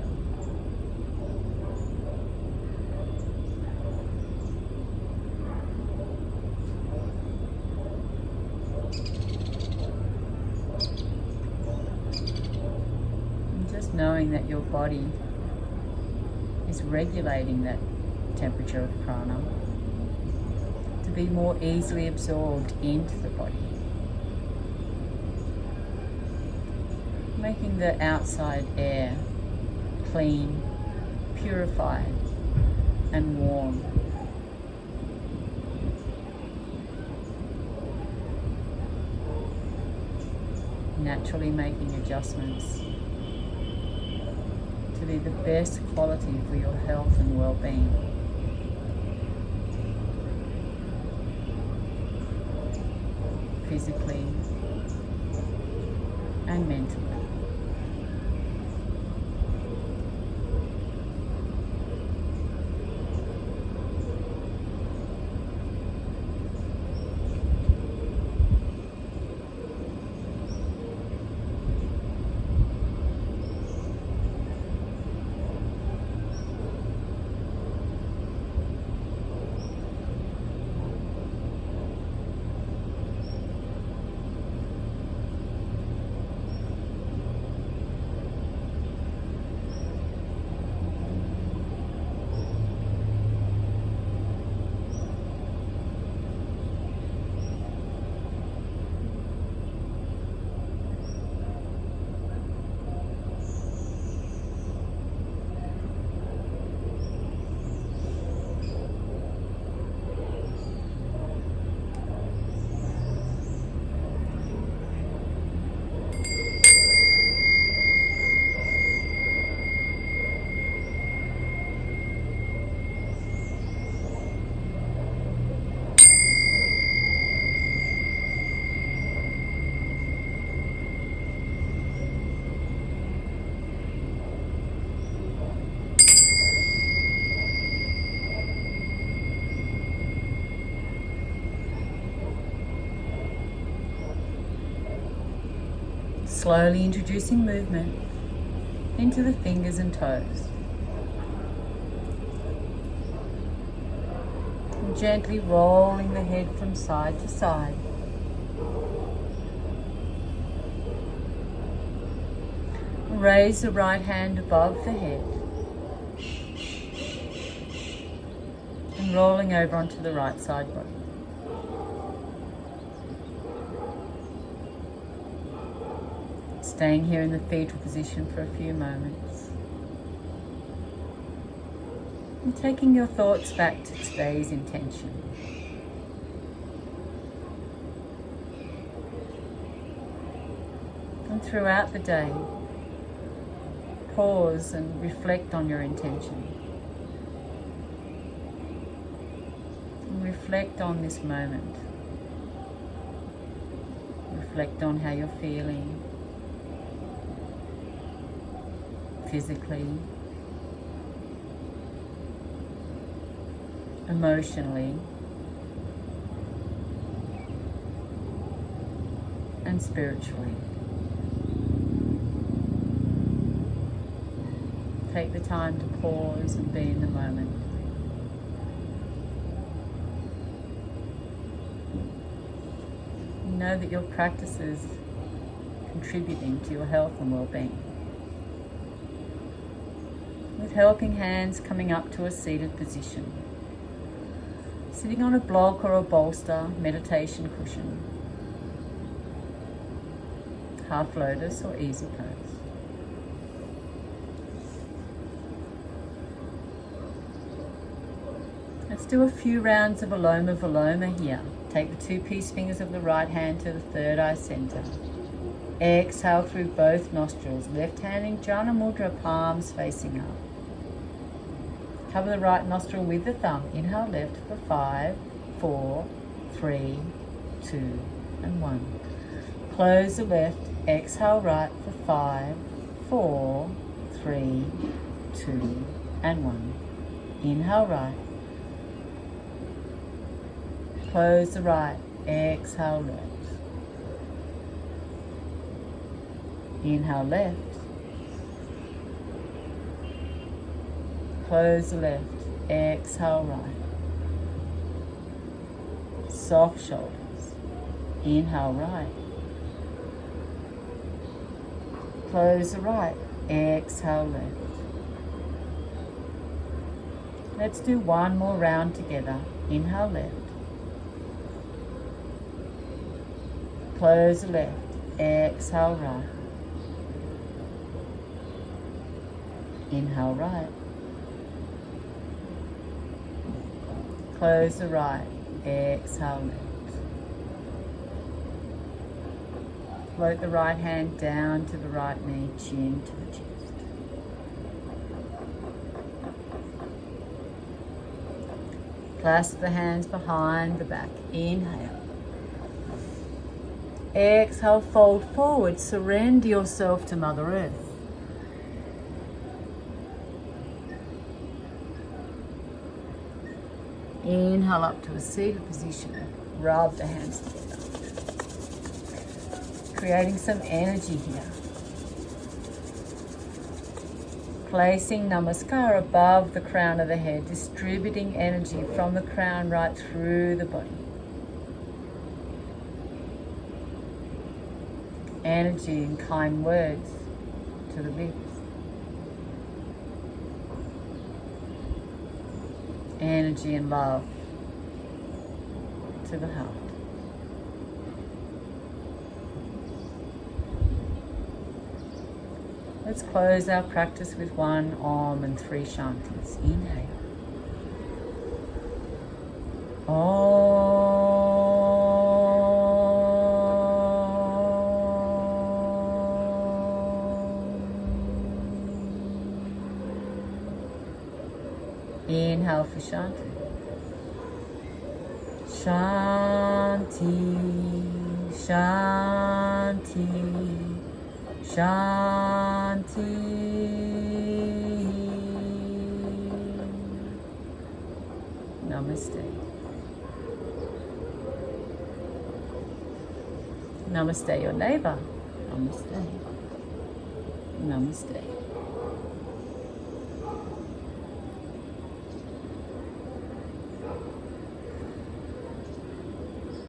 And just knowing that your body regulating that temperature of prana to be more easily absorbed into the body. Making the outside air clean, purified, and warm. Naturally making adjustments to be the best quality for your health and well-being. Physically and mentally. Slowly introducing movement into the fingers and toes. And gently rolling the head from side to side. Raise the right hand above the head. And rolling over onto the right side body. Staying here in the fetal position for a few moments. And taking your thoughts back to today's intention. And throughout the day, pause and reflect on your intention. And reflect on this moment. Reflect on how you're feeling. Physically, emotionally, and spiritually. Take the time to pause and be in the moment. Know that your practice is contributing to your health and well-being. With helping hands coming up to a seated position. Sitting on a block or a bolster, meditation cushion. Half lotus or easy pose. Let's do a few rounds of Aloma Viloma here. Take the 2 peace fingers of the right hand to the third eye center. Exhale through both nostrils. Left hand in Jhana Mudra, palms facing up. Cover the right nostril with the thumb. Inhale left for 5, 4, 3, 2, and 1. Close the left. Exhale right for 5, 4, 3, 2, and 1. Inhale right. Close the right. Exhale left. Inhale left. Close the left. Exhale right. Soft shoulders. Inhale right. Close the right. Exhale left. Let's do one more round together. Inhale left. Close the left. Exhale right. Inhale right. Close the right. Exhale left. Float the right hand down to the right knee, chin to the chest. Clasp the hands behind the back. Inhale. Exhale, fold forward. Surrender yourself to Mother Earth. Inhale up to a seated position. Rub the hands together. Creating some energy here. Placing Namaskar above the crown of the head, distributing energy from the crown right through the body. Energy and kind words to the lips. Energy and love to the heart. Let's close our practice with one Om and 3 Shantis. Inhale. Om. Inhale for Shānti. Shānti, Shānti, Shānti. Namaste. Namaste your neighbor. Namaste. Namaste.